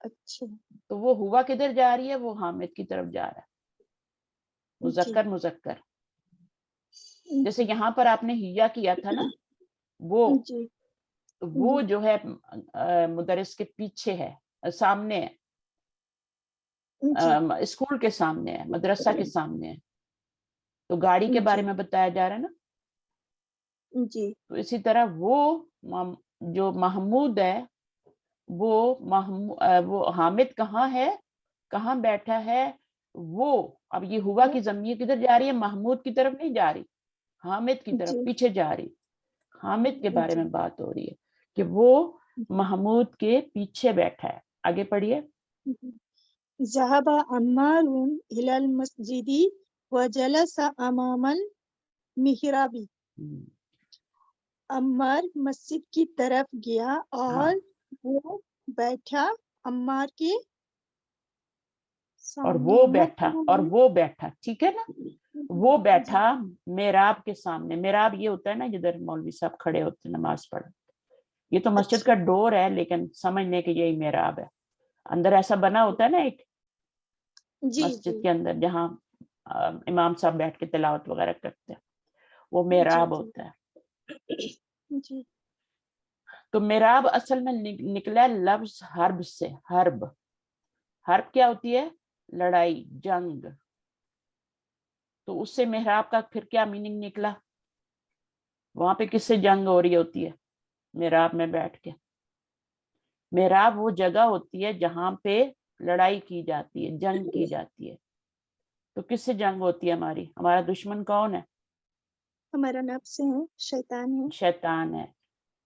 اچھا تو وہ ہوا کدھر جا رہی ہے؟ وہ حامد کی طرف جا رہا ہے، مذکر مذکر. جیسے یہاں پر آپ نے ہیا کیا تھا نا، وہ جو ہے مدرس کے پیچھے ہے، سامنے ہے، اسکول کے سامنے ہے، مدرسہ کے سامنے ہے. تو گاڑی کے بارے میں بتایا جا رہا ہے نا. جی تو اسی طرح وہ جو محمود ہے، وہ حامد کہاں ہے، کہاں بیٹھا ہے وہ. اب یہ ہوا کی ضمیر کدھر جا رہی ہے؟ محمود کی طرف نہیں جا رہی، حامد کی طرف پیچھے جا رہی. حامد کے بارے میں بات ہو رہی ہے کہ وہ محمود کے پیچھے بیٹھا ہے. آگے پڑھیے. ذهب عمار إلى المسجد وجلس أمام المحراب. عمار مسجد کی طرف گیا اور وہ بیٹھا عمار کے اور سامنے. وہ بیٹھا ٹھیک ہے نا، وہ بیٹھا محراب کے سامنے. محراب یہ ہوتا ہے نا جدھر مولوی صاحب کھڑے ہوتے ہیں نماز پڑھ. یہ تو مسجد کا ڈور ہے لیکن سمجھنے کہ یہی محراب ہے. اندر ایسا بنا ہوتا ہے نا ایک مسجد کے اندر جہاں امام صاحب بیٹھ کے تلاوت وغیرہ کرتے ہیں، وہ محراب ہوتا ہے. تو محراب اصل میں نکلا لفظ حرب سے. حرب کیا ہوتی ہے؟ لڑائی، جنگ. تو اس سے محراب کا پھر کیا میننگ نکلا؟ وہاں پہ کس سے جنگ ہو رہی ہوتی ہے؟ محراب میں بیٹھ کے. محراب وہ جگہ ہوتی ہے جہاں پہ لڑائی کی جاتی ہے، جنگ کی جاتی ہے. تو کس سے جنگ ہوتی ہے ہماری؟ ہمارا دشمن کون ہے؟ ہمارا نفس ہے، شیطان ہے. شیطان ہے.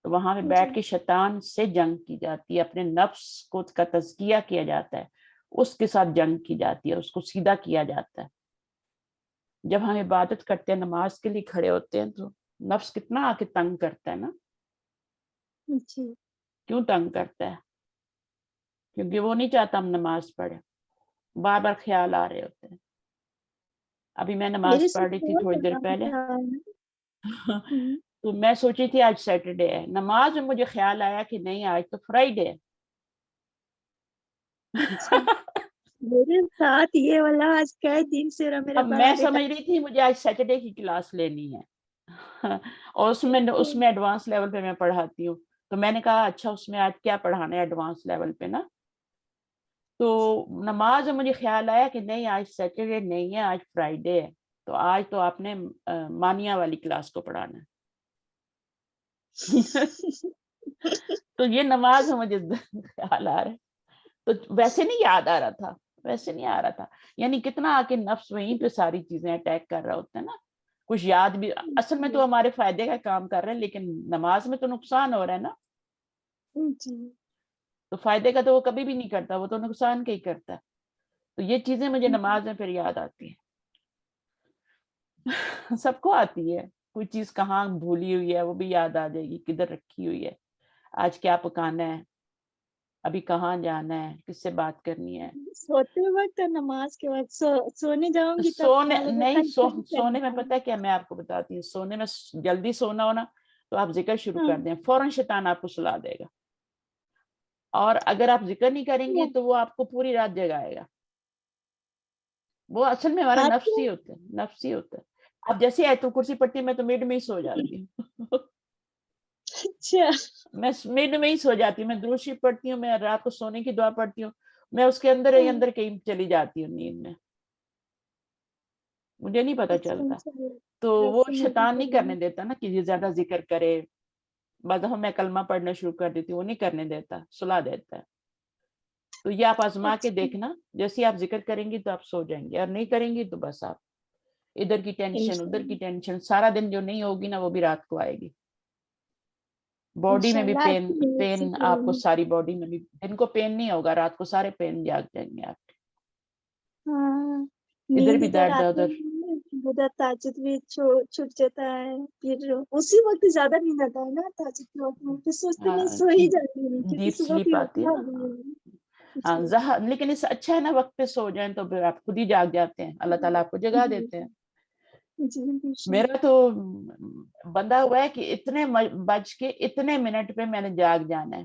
تو وہاں پہ بیٹھ کے شیطان سے جنگ کی جاتی ہے، اپنے نفس کو کا تزکیہ کیا جاتا ہے، اس کے ساتھ جنگ کی جاتی ہے، اس کو سیدھا کیا جاتا ہے. جب ہم عبادت کرتے ہیں، نماز کے لیے کھڑے ہوتے ہیں، تو نفس کتنا آ کے تنگ کرتا ہے نا. کیوں تنگ کرتا ہے؟ کیونکہ وہ نہیں چاہتا ہم نماز پڑھیں. بار بار خیال آ رہے ہوتے ہیں. ابھی میں نماز پڑھ رہی تھی تھوڑی دیر پہلے، تو میں سوچی تھی آج سیٹرڈے ہے. نماز میں مجھے خیال آیا کہ نہیں، آج تو فرائیڈے ہے. میرے ساتھ یہ والا آج کئی دن سے رہا میرا اب بڑا میں بیٹا. سمجھ رہی تھی مجھے آج سیٹرڈے کی کلاس لینی ہے اور اس میں ایڈوانس لیول پہ میں پڑھاتی ہوں. تو میں نے کہا اچھا اس میں آج کیا پڑھانا ہے ایڈوانس لیول پہ نا. تو نماز میں مجھے خیال آیا کہ نہیں، آج سیٹرڈے نہیں ہے، آج فرائیڈے ہے. تو آج تو آپ نے مانیہ والی کلاس کو پڑھانا ہے. تو یہ نماز میں مجھے خیال آ رہا ہے. تو ویسے نہیں یاد آ رہا تھا، ویسے نہیں آ رہا تھا. یعنی کتنا آ کے نفس وہیں پہ ساری چیزیں اٹیک کر رہا ہوتا ہے نا. کچھ یاد بھی اصل میں تو ہمارے فائدے کا کام کر رہے ہیں، لیکن نماز میں تو نقصان ہو رہا ہے نا. تو فائدے کا تو وہ کبھی بھی نہیں کرتا، وہ تو نقصان کا ہی کرتا ہے. تو یہ چیزیں مجھے نماز میں پھر یاد آتی ہیں. سب کو آتی ہے. کوئی چیز کہاں بھولی ہوئی ہے وہ بھی یاد آ جائے گی، کدھر رکھی ہوئی ہے، آج کیا پکانا ہے، ابھی کہاں جانا ہے، کس سے بات کرنی ہے. سوتے وقت نماز کے وقت سونے جاؤں گی تب سونے میں پتہ کیا میں آپ کو بتاتی ہوں. سونے میں جلدی سونا ہونا تو آپ ذکر شروع کر دیں، فوراً شیطان آپ کو سلا دے گا. اور اگر آپ ذکر نہیں کریں گے تو وہ آپ کو پوری رات جگائے گا. وہ اصل میں ہمارا نفس ہی ہوتا ہے، نفس ہی ہوتا ہے. اب جیسے آیت الکرسی پڑھتی میں تو مڈ میں ہی سو جاتی ہوں. میں مڈ میں ہی سو جاتی ہوں. میں درود شریف پڑھتی ہوں، میں رات کو سونے کی دعا پڑھتی ہوں، میں اس کے اندر ہی اندر کہیں چلی جاتی ہوں نیند میں، مجھے نہیں پتا چلتا. تو وہ شیطان نہیں کرنے دیتا نا کہ یہ زیادہ ذکر کرے. بعض دفعہ میں کلمہ پڑھنا شروع کر دیتی ہوں، وہ نہیں کرنے دیتا، سلا دیتا ہے. تو یہ آپ آزما کے دیکھنا، جیسے آپ ذکر کریں گی تو آپ سو جائیں گے، اور نہیں کریں گی تو بس آپ ادھر کی ٹینشن ادھر کی ٹینشن سارا دن جو نہیں ہوگی نا وہ بھی رات کو آئے گی. باڈی میں بھی پین آپ کو، ساری باڈی میں بھی. دن کو پین نہیں ہوگا، رات کو سارے پین جاگ جائیں گے آپ کے. ادھر بھی درد ادھر تہجد بھی چھوٹ جاتا ہے، پھر اسی وقت زیادہ نہیں آتا ہے نا تہجد کے وقت میں، پھر سوچتے میں سو ہی جاتی ہوں کیونکہ ڈیپ صبح سلیپ پھر آتی ہے نا. لیکن اس اچھا ہے نا وقت پہ سو جائیں تو پھر آپ خود ہی جاگ جاتے ہیں، اللہ تعالیٰ آپ کو جگا دیتے ہیں. میرا تو بندہ ہوا ہے کہ اتنے بج کے اتنے منٹ پہ میں نے جاگ جانا ہے.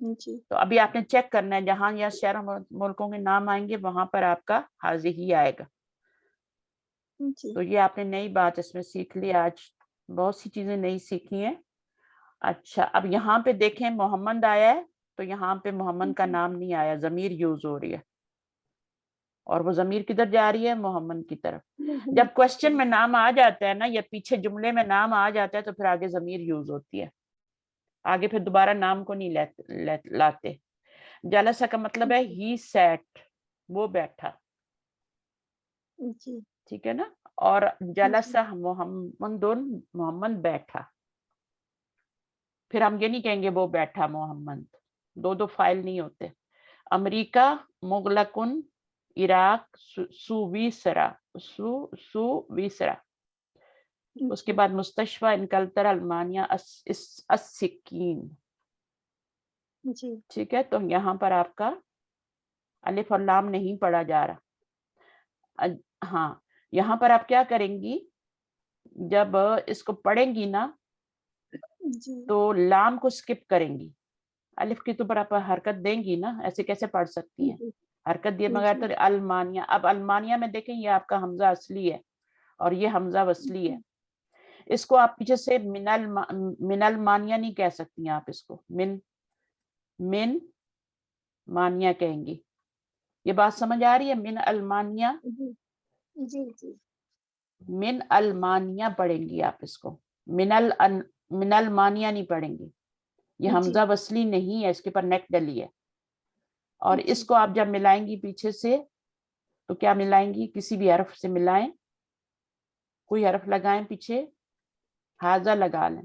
جی تو ابھی آپ نے چیک کرنا ہے جہاں یا شہر ملکوں کے نام آئیں گے وہاں پر آپ کا حاضی آئے گا. جی تو یہ آپ نے نئی بات اس میں سیکھ لی آج, بہت سی چیزیں نئی سیکھی ہیں. اچھا اب یہاں پہ دیکھیں محمد آیا ہے تو یہاں پہ محمد کا جی نام نہیں آیا, ضمیر یوز ہو رہی ہے, اور وہ ضمیر کدھر جا رہی ہے؟ محمد کی طرف. جب کوشچن میں نام آ جاتا ہے نا یا پیچھے جملے میں نام آ جاتا ہے تو پھر آگے ضمیر یوز ہوتی ہے, آگے پھر دوبارہ نام کو نہیں لاتے. جلسہ کا مطلب ہے ہی سیٹ, وہ بیٹھا, جی ٹھیک ہے نا. اور جلسہ محمد, محمد بیٹھا. پھر ہم یہ نہیں کہیں گے وہ بیٹھا محمد, دو فائل نہیں ہوتے. امریکہ مغلقن, عراق سویسرا, سویسرا. اس کے بعد مستشفى انکلترا المانیہ السکین. جی ٹھیک ہے, تو یہاں پر آپ کا الف اور لام نہیں پڑھا جا رہا. ہاں یہاں پر آپ کیا کریں گی, جب اس کو پڑھیں گی نا جی تو لام کو سکپ کریں گی, الف کی تو پر آپ حرکت دیں گی نا, ایسے کیسے پڑھ سکتی ہیں, حرکت دیے بغیر. تو المانیہ, اب المانیہ میں دیکھیں یہ آپ کا حمزہ اصلی ہے اور یہ حمزہ وصلی ہے. اس کو آپ پیچھے سے من المانیہ نہیں کہہ سکتی ہیں, آپ اس کو من مانیہ کہیں گی. یہ بات سمجھ آ رہی ہے؟ من المانیہ, جی جی من المانیہ پڑھیں گی آپ اس کو, من المانیہ نہیں پڑھیں گی. یہ حمزہ وصلی نہیں ہے, اس کے پر نیک ڈلی ہے. اور اس کو آپ جب ملائیں گی پیچھے سے تو کیا ملائیں گی, کسی بھی حرف سے ملائیں, کوئی حرف لگائیں پیچھے, حاضہ لگا لیں.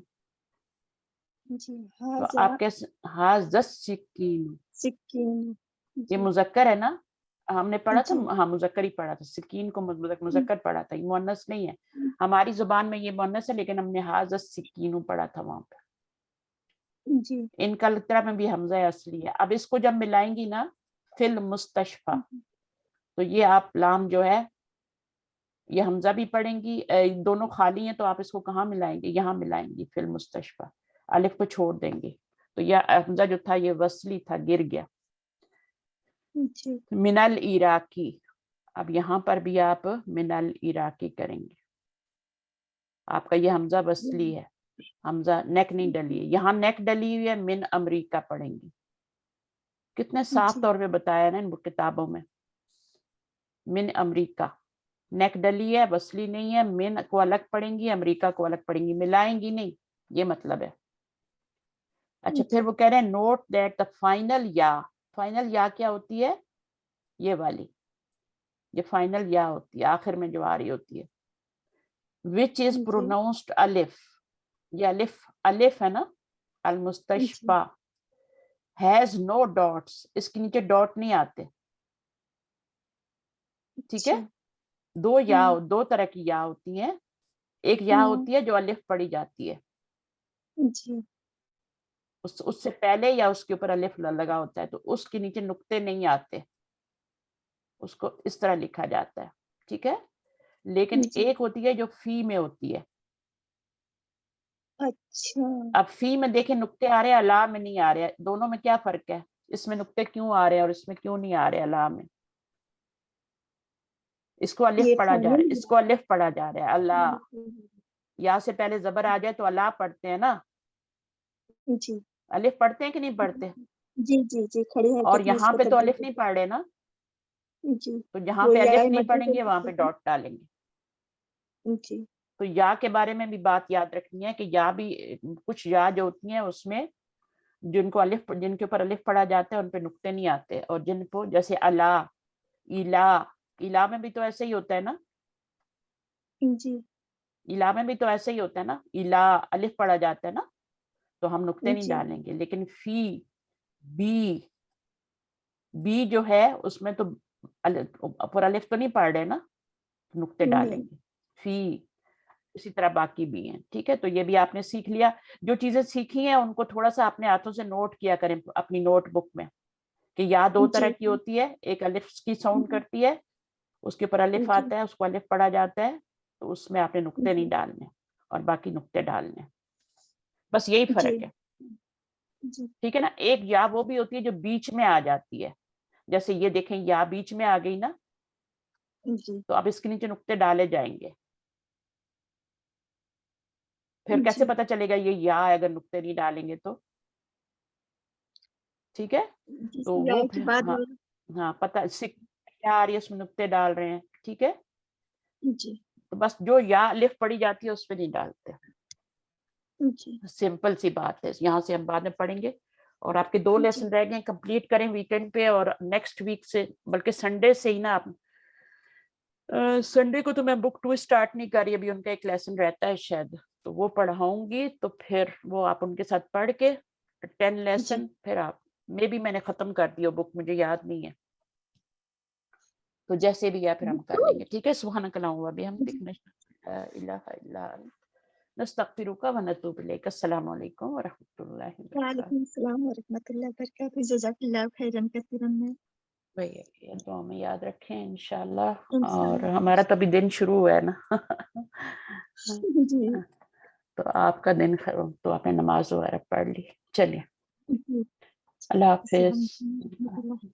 جی تو آپ کیسے, حاضہ سکین, سکین. یہ مذکر ہے نا, ہم نے پڑھا تھا, ہاں مذکر ہی پڑھا تھا, سکین کو مذکر پڑھا تھا, یہ مؤنث نہیں ہے. ہماری زبان میں یہ مؤنث ہے لیکن ہم نے حاضہ سکین پڑھا تھا وہاں پہ. جی ان کلترا میں بھی حمزہ اصلی ہے. اب اس کو جب ملائیں گی نا فی المستشفى, تو یہ آپ لام جو ہے یہ حمزہ بھی پڑھیں گی, دونوں خالی ہیں تو آپ اس کو کہاں ملائیں گے, یہاں ملائیں گی فی المستشفى, الف کو چھوڑ دیں گے. تو یہ حمزہ جو تھا یہ وصلی تھا, گر گیا. من العراقی, اب یہاں پر بھی آپ من العراقی کریں گے. آپ کا یہ حمزہ وصلی ہے, حمزہ نیک نہیں ڈلی ہے. یہاں نیک ڈلی ہوئی ہے, من امریکہ پڑھیں گی. کتنے صاف طور پہ بتایا نا ان کتابوں میں, من امریکہ, نیک ڈلی ہے, وصلی نہیں ہے. من کو الگ پڑھیں گی, امریکہ کو الگ پڑھیں گی, ملائیں گی نہیں, یہ مطلب ہے. اچھا پھر وہ کہہ رہے ہیں نوٹ دیٹ دا فائنل یا, فائنل یا کیا ہوتی ہے, یہ والی, یہ فائنل یا ہوتی ہے آخر میں جو آ رہی ہوتی ہے. which is pronounced الف, یہ الف ہے نا, المستشفى has no dots, اس کے نیچے ڈاٹ نہیں آتے. ٹھیک ہے, دو طرح کی یا ہوتی ہیں. ایک یا ہوتی ہے جو الف پڑھی جاتی ہے, جی اس سے پہلے یا اس کے اوپر الف لگا ہوتا ہے, تو اس کے نیچے نقطے نہیں آتے, اس کو اس طرح لکھا جاتا ہے. ٹھیک ہے, لیکن ایک ہوتی ہے جو فی میں ہوتی ہے. اچھا اب فی میں دیکھیں نقطے آ رہے ہیں, الا میں نہیں آ رہے. دونوں میں کیا فرق ہے, اس میں نقطے کیوں آ رہے ہیں اور اس میں کیوں نہیں آ رہے الا میں. اس کو الف پڑھا جا رہا ہے, اس کو الف پڑھا جا رہا ہے, اللہ. یا سے پہلے زبر آ جائے تو اللہ پڑھتے ہیں نا, جی الف پڑھتے ہیں کہ نہیں پڑھتے. جی جی جی کھڑی اور حرکت میں اس یہاں کو پہ تو تبدیل الف نہیں پڑھ رہے نا, جی تو جہاں وہ پہ یا الف نہیں مدی پڑھیں گے وہاں پہ ڈاٹ ڈالیں گے. جی تو یا کے بارے میں بھی بات یاد رکھنی ہے کہ یا بھی کچھ یا جو ہوتی ہیں اس میں جن کے اوپر الف پڑھا جاتا ہے ان پہ نقطے نہیں آتے, اور جن کو جیسے الا, الا میں بھی تو ایسے ہی ہوتا ہے نا, جی الا میں بھی تو ایسے ہی ہوتا ہے نا, الا الف پڑھا جاتا ہے نا, تو ہم نقطے نہیں جی ڈالیں گے. لیکن فی, بی جو ہے اس میں تو پر الف تو نہیں پڑھ رہے نا, نقطے ڈالیں نہیں گے. فی, اسی طرح باقی بھی ہیں. ٹھیک ہے, تو یہ بھی آپ نے سیکھ لیا. جو چیزیں سیکھی ہیں ان کو تھوڑا سا اپنے ہاتھوں سے نوٹ کیا کریں اپنی نوٹ بک میں, کہ یا دو طرح جی کی ہوتی ہے, ایک الف کی ساؤنڈ کرتی ہے, اس کے اوپر الف جی آتا ہے, اس کو الف پڑھا جاتا ہے, تو اس میں آپ نے نقطے جی نہیں ڈالنے اور باقی نقطے ڈالنے. بس یہی جی فرق ہے. جی ٹھیک ہے نا. ایک یا وہ بھی ہوتی ہے جو بیچ میں آ جاتی ہے, جیسے یہ دیکھیں یا بیچ میں آ گئی نا, جی تو اب اس کے نیچے نقطے ڈالے جائیں گے. پھر کیسے جی پتا چلے گا یہ یا ہے اگر نقطے نہیں ڈالیں گے تو؟ ٹھیک ہے, جی تو یا وہ کے بعد ہاں ہاں پتا کیا آ رہی ہے اس میں نقطے ڈال رہے ہیں. ٹھیک ہے, جی تو بس جو یا الف پڑی جاتی ہے اس پہ نہیں ڈالتے. جی سمپل سی بات ہے, یہاں سے ہم بعد میں پڑھیں گے. اور آپ کے 2 جی لیسن رہ گئے, کمپلیٹ کریں ویکینڈ پہ, اور نیکسٹ ویک سے بلکہ سنڈے سے ہی نا آپ. سنڈے کو تو میں بک 2 اسٹارٹ نہیں کر رہی, ابھی ان کا ایک لیسن رہتا ہے شاید, تو وہ پڑھاؤں گی. تو پھر وہ آپ ان کے ساتھ پڑھ کے 10 جی لیسن پھر آپ میں بھی میں نے ختم کر دیا بک, مجھے یاد نہیں ہے, تو جیسے بھی یا پھر ہم کر لیں گے. ٹھیک ہے, سبحانک اللہم و بحمدک نشہد ان لا الہ الا انت نستغفرک و نتوب الیک. السلام علیکم و رحمۃ اللہ وبرکاتہ. وعلیکم السلام ورحمۃ اللہ وبرکاتہ. جزاک اللہ خیرا کثیرا. بھیا دعا میں یاد رکھیں انشاءاللہ. اور انشاءاللہ. ہمارا تو ابھی دن شروع ہوا ہے نا. جی تو آپ کا دن تو آپ نے نماز وغیرہ پڑھ لی. چلیے, جی اللہ السلام حافظ. علیکم ورحمۃ اللہ.